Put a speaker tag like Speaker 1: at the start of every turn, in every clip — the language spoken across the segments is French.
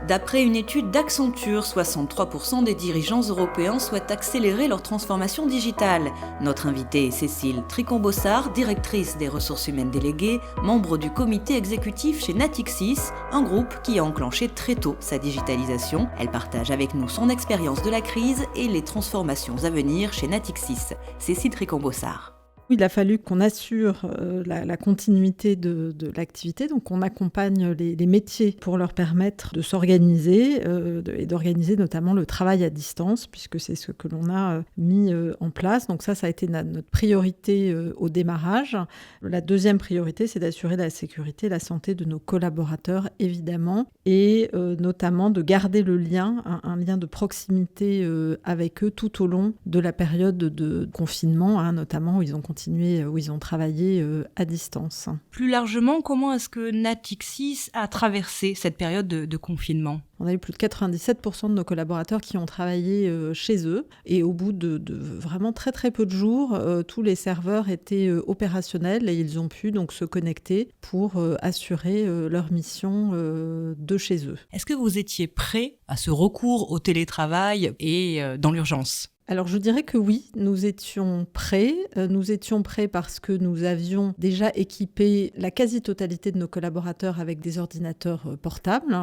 Speaker 1: D'après une étude d'Accenture, 63% des dirigeants européens souhaitent accélérer leur transformation digitale. Notre invitée est Cécile Tricon-Bossard, directrice des ressources humaines déléguées, membre du comité exécutif chez Natixis, un groupe qui a enclenché très tôt sa digitalisation. Elle partage avec nous son expérience de la crise et les transformations à venir chez Natixis. Cécile Tricon-Bossard.
Speaker 2: Il a fallu qu'on assure la continuité de l'activité, donc on accompagne les métiers pour leur permettre de s'organiser et d'organiser notamment le travail à distance, puisque c'est ce que l'on a mis en place. Donc ça a été notre priorité au démarrage. La deuxième priorité, c'est d'assurer la sécurité et la santé de nos collaborateurs, évidemment, et notamment de garder le lien, un lien de proximité avec eux tout au long de la période de confinement, notamment où ils ont travaillé à distance.
Speaker 1: Plus largement, comment est-ce que Natixis a traversé cette période de confinement ?
Speaker 2: On a eu plus de 97% de nos collaborateurs qui ont travaillé chez eux. Et au bout de vraiment très très peu de jours, tous les serveurs étaient opérationnels et ils ont pu donc se connecter pour assurer leur mission de chez eux.
Speaker 1: Est-ce que vous étiez prêt à ce recours au télétravail et dans l'urgence ?
Speaker 2: Alors je dirais que oui, nous étions prêts. Nous étions prêts parce que nous avions déjà équipé la quasi-totalité de nos collaborateurs avec des ordinateurs portables,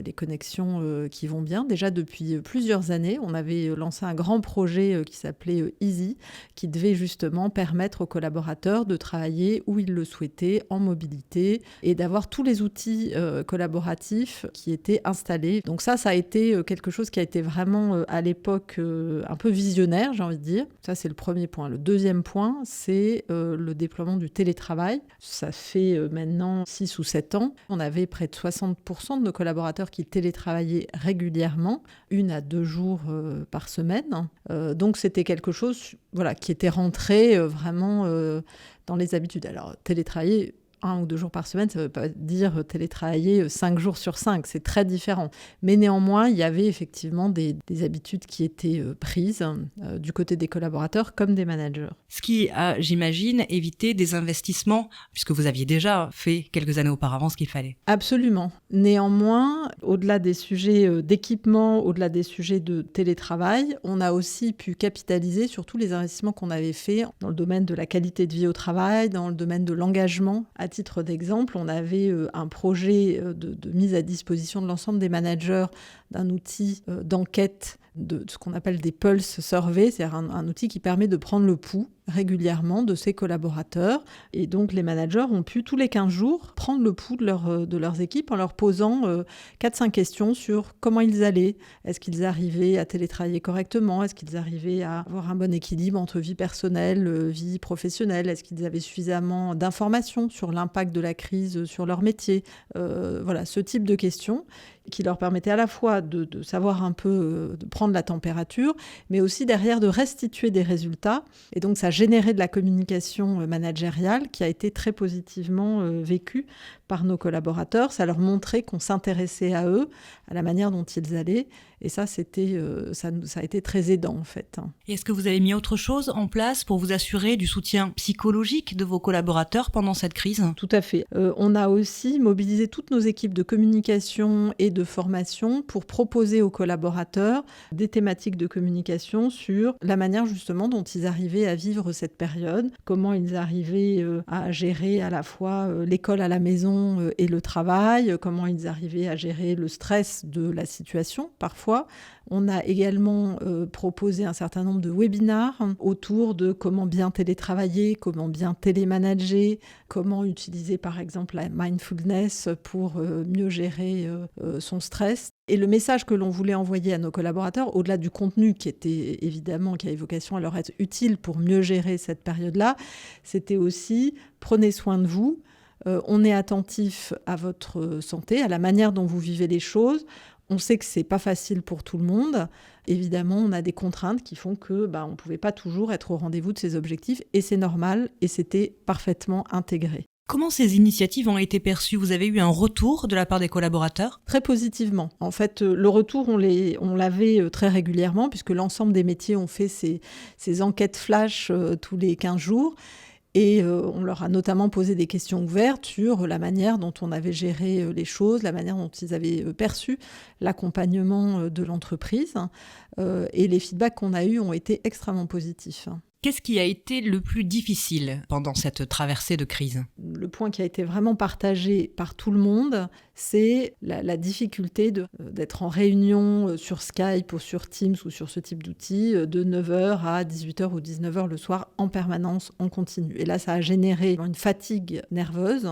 Speaker 2: des connexions qui vont bien. Déjà depuis plusieurs années, on avait lancé un grand projet qui s'appelait Easy, qui devait justement permettre aux collaborateurs de travailler où ils le souhaitaient, en mobilité, et d'avoir tous les outils collaboratifs qui étaient installés. Donc ça a été quelque chose qui a été vraiment à l'époque un peu visionnaire, j'ai envie de dire. Ça, c'est le premier point. Le deuxième point, c'est le déploiement du télétravail. Ça fait maintenant 6 ou 7 ans. On avait près de 60% de nos collaborateurs qui télétravaillaient régulièrement, 1 à 2 jours par semaine. Donc, c'était quelque chose qui était rentré vraiment dans les habitudes. Alors, télétravailler 1 ou 2 jours par semaine, ça ne veut pas dire télétravailler 5 jours sur 5, c'est très différent. Mais néanmoins, il y avait effectivement des habitudes qui étaient prises du côté des collaborateurs comme des managers.
Speaker 1: Ce qui a, j'imagine, évité des investissements, puisque vous aviez déjà fait quelques années auparavant ce qu'il fallait.
Speaker 2: Absolument. Néanmoins, au-delà des sujets d'équipement, au-delà des sujets de télétravail, on a aussi pu capitaliser sur tous les investissements qu'on avait faits dans le domaine de la qualité de vie au travail, dans le domaine de l'engagement. À titre d'exemple, on avait un projet de mise à disposition de l'ensemble des managers d'un outil d'enquête de ce qu'on appelle des pulse surveys, c'est-à-dire un outil qui permet de prendre le pouls régulièrement de ses collaborateurs. Et donc, les managers ont pu, tous les 15 jours, prendre le pouls de leurs équipes en leur posant 4-5 questions sur comment ils allaient. Est-ce qu'ils arrivaient à télétravailler correctement ? Est-ce qu'ils arrivaient à avoir un bon équilibre entre vie personnelle, vie professionnelle ? Est-ce qu'ils avaient suffisamment d'informations sur l'impact de la crise sur leur métier ? Voilà, ce type de questions qui leur permettait à la fois de savoir un peu, de prendre la température, mais aussi derrière de restituer des résultats. Et donc, ça générait de la communication managériale qui a été très positivement vécue par nos collaborateurs. Ça leur montrait qu'on s'intéressait à eux, à la manière dont ils allaient. Et ça a été très aidant, en fait.
Speaker 1: Et est-ce que vous avez mis autre chose en place pour vous assurer du soutien psychologique de vos collaborateurs pendant cette crise ?
Speaker 2: Tout à fait. On a aussi mobilisé toutes nos équipes de communication et de formation pour proposer aux collaborateurs des thématiques de communication sur la manière justement dont ils arrivaient à vivre cette période, comment ils arrivaient à gérer à la fois l'école à la maison et le travail, comment ils arrivaient à gérer le stress de la situation parfois. On a également proposé un certain nombre de webinars autour de comment bien télétravailler, comment bien télémanager, comment utiliser par exemple la mindfulness pour mieux gérer son stress. Et le message que l'on voulait envoyer à nos collaborateurs, au-delà du contenu qui avait vocation à leur être utile pour mieux gérer cette période-là, c'était aussi prenez soin de vous, on est attentif à votre santé, à la manière dont vous vivez les choses. On sait que c'est pas facile pour tout le monde. Évidemment, on a des contraintes qui font que on ne pouvait pas toujours être au rendez-vous de ces objectifs et c'est normal et c'était parfaitement intégré.
Speaker 1: Comment ces initiatives ont été perçues ? Vous avez eu un retour de la part des collaborateurs ?
Speaker 2: Très positivement. En fait, le retour, on l'avait très régulièrement puisque l'ensemble des métiers ont fait ces enquêtes flash tous les 15 jours. Et on leur a notamment posé des questions ouvertes sur la manière dont on avait géré les choses, la manière dont ils avaient perçu l'accompagnement de l'entreprise. Et les feedbacks qu'on a eus ont été extrêmement positifs.
Speaker 3: Qu'est-ce qui a été le plus difficile pendant cette traversée de crise ?
Speaker 2: Le point qui a été vraiment partagé par tout le monde, c'est la difficulté d'être en réunion sur Skype ou sur Teams ou sur ce type d'outils de 9h à 18h ou 19h le soir en permanence, en continu. Et là, ça a généré une fatigue nerveuse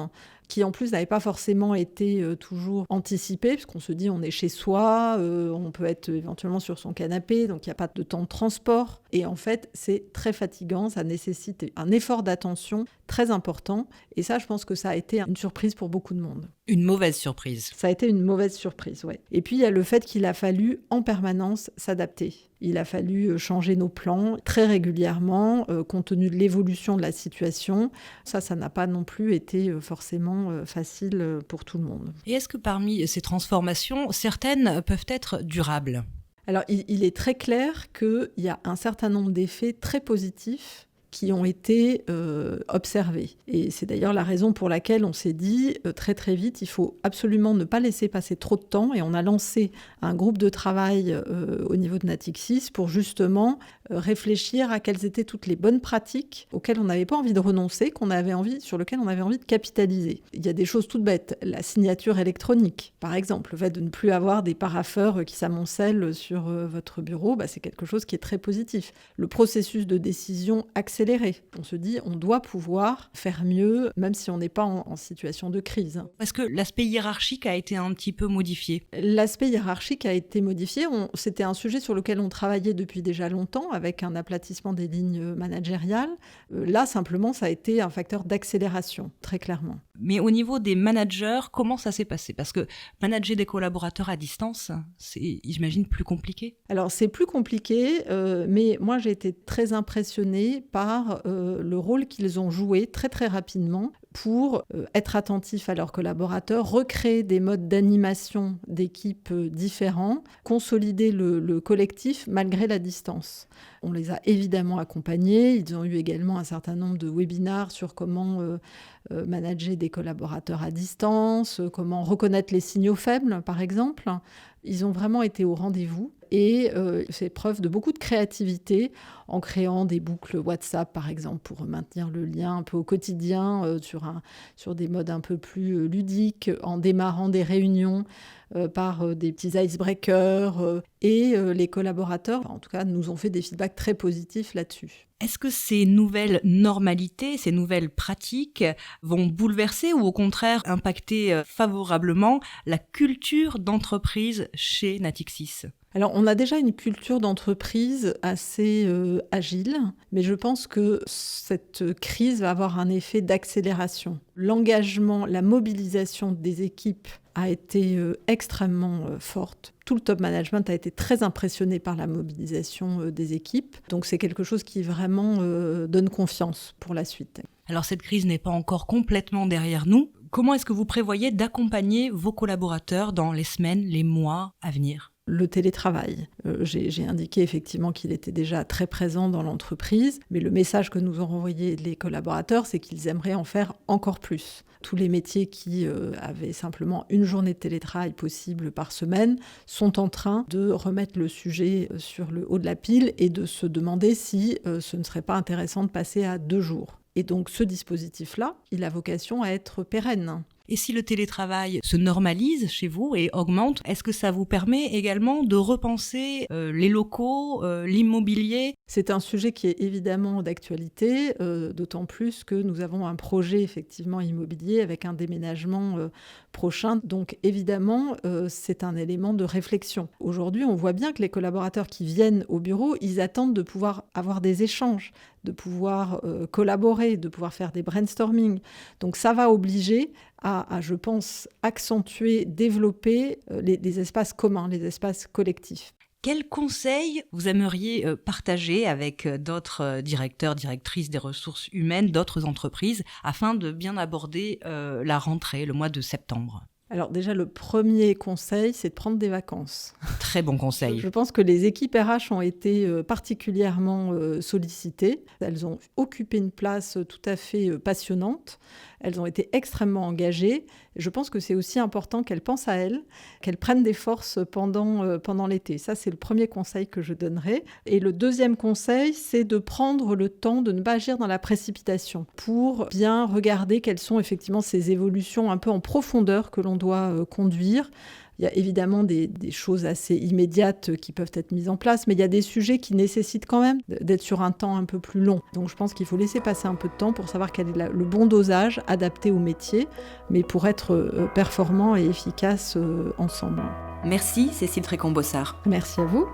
Speaker 2: qui en plus n'avait pas forcément été toujours anticipée, puisqu'on se dit on est chez soi, on peut être éventuellement sur son canapé, donc il n'y a pas de temps de transport. Et en fait, c'est très fatigant, ça nécessite un effort d'attention très important. Et ça, je pense que ça a été une surprise pour beaucoup de monde.
Speaker 3: Une mauvaise surprise.
Speaker 2: Ça a été une mauvaise surprise, oui. Et puis, il y a le fait qu'il a fallu en permanence s'adapter. Il a fallu changer nos plans très régulièrement, compte tenu de l'évolution de la situation. Ça n'a pas non plus été forcément facile pour tout le monde.
Speaker 3: Et est-ce que parmi ces transformations, certaines peuvent être durables ?
Speaker 2: Alors, il est très clair qu'il y a un certain nombre d'effets très positifs qui ont été observés. Et c'est d'ailleurs la raison pour laquelle on s'est dit très très vite, il faut absolument ne pas laisser passer trop de temps. Et on a lancé un groupe de travail au niveau de Natixis pour justement réfléchir à quelles étaient toutes les bonnes pratiques auxquelles on n'avait pas envie de renoncer, sur lesquelles on avait envie de capitaliser. Il y a des choses toutes bêtes. La signature électronique, par exemple. Le fait de ne plus avoir des parapheurs qui s'amoncellent sur votre bureau, c'est quelque chose qui est très positif. Le processus de décision accéléré. On se dit, on doit pouvoir faire mieux, même si on n'est pas en situation de crise.
Speaker 3: Est-ce que l'aspect hiérarchique a été un petit peu modifié ?
Speaker 2: L'aspect hiérarchique a été modifié. C'était un sujet sur lequel on travaillait depuis déjà longtemps, avec un aplatissement des lignes managériales. Là, simplement, ça a été un facteur d'accélération, très clairement.
Speaker 3: Mais au niveau des managers, comment ça s'est passé ? Parce que manager des collaborateurs à distance, c'est, j'imagine, plus compliqué.
Speaker 2: Alors, c'est plus compliqué, mais moi, j'ai été très impressionnée par le rôle qu'ils ont joué très, très rapidement pour être attentifs à leurs collaborateurs, recréer des modes d'animation d'équipes différents, consolider le collectif malgré la distance. On les a évidemment accompagnés. Ils ont eu également un certain nombre de webinars sur comment manager des collaborateurs à distance, comment reconnaître les signaux faibles, par exemple. Ils ont vraiment été au rendez-vous et fait preuve de beaucoup de créativité en créant des boucles WhatsApp, par exemple, pour maintenir le lien un peu au quotidien sur des modes un peu plus ludiques, en démarrant des réunions par des petits icebreakers. Et les collaborateurs, en tout cas, nous ont fait des feedbacks très positifs là-dessus.
Speaker 3: Est-ce que ces nouvelles normalités, ces nouvelles pratiques vont bouleverser ou au contraire impacter favorablement la culture d'entreprise chez Natixis ?
Speaker 2: Alors, on a déjà une culture d'entreprise assez agile, mais je pense que cette crise va avoir un effet d'accélération. L'engagement, la mobilisation des équipes a été extrêmement forte. Tout le top management a été très impressionné par la mobilisation des équipes. Donc, c'est quelque chose qui vraiment donne confiance pour la suite.
Speaker 3: Alors, cette crise n'est pas encore complètement derrière nous. Comment est-ce que vous prévoyez d'accompagner vos collaborateurs dans les semaines, les mois à venir ?
Speaker 2: Le télétravail. J'ai indiqué effectivement qu'il était déjà très présent dans l'entreprise, mais le message que nous ont renvoyé les collaborateurs, c'est qu'ils aimeraient en faire encore plus. Tous les métiers qui avaient simplement une journée de télétravail possible par semaine sont en train de remettre le sujet sur le haut de la pile et de se demander si ce ne serait pas intéressant de passer à 2 jours. Et donc ce dispositif-là, il a vocation à être pérenne.
Speaker 3: Et si le télétravail se normalise chez vous et augmente, est-ce que ça vous permet également de repenser les locaux, l'immobilier ?
Speaker 2: C'est un sujet qui est évidemment d'actualité, d'autant plus que nous avons un projet effectivement immobilier avec un déménagement prochain. Donc évidemment, c'est un élément de réflexion. Aujourd'hui, on voit bien que les collaborateurs qui viennent au bureau, ils attendent de pouvoir avoir des échanges, de pouvoir collaborer, de pouvoir faire des brainstorming. Donc ça va obliger à, je pense, accentuer, développer les espaces communs, les espaces collectifs.
Speaker 3: Quels conseils vous aimeriez partager avec d'autres directeurs, directrices des ressources humaines, d'autres entreprises, afin de bien aborder la rentrée, le mois de septembre ?
Speaker 2: Alors déjà, le premier conseil, c'est de prendre des vacances.
Speaker 3: Très bon conseil.
Speaker 2: Je pense que les équipes RH ont été particulièrement sollicitées. Elles ont occupé une place tout à fait passionnante. Elles ont été extrêmement engagées. Je pense que c'est aussi important qu'elles pensent à elles, qu'elles prennent des forces pendant l'été. Ça, c'est le premier conseil que je donnerai. Et le deuxième conseil, c'est de prendre le temps de ne pas agir dans la précipitation pour bien regarder quelles sont effectivement ces évolutions un peu en profondeur que l'on doit conduire. Il y a évidemment des choses assez immédiates qui peuvent être mises en place, mais il y a des sujets qui nécessitent quand même d'être sur un temps un peu plus long. Donc je pense qu'il faut laisser passer un peu de temps pour savoir quel est le bon dosage adapté au métier, mais pour être performant et efficace ensemble.
Speaker 1: Merci Cécile Trécombossard.
Speaker 2: Merci à vous.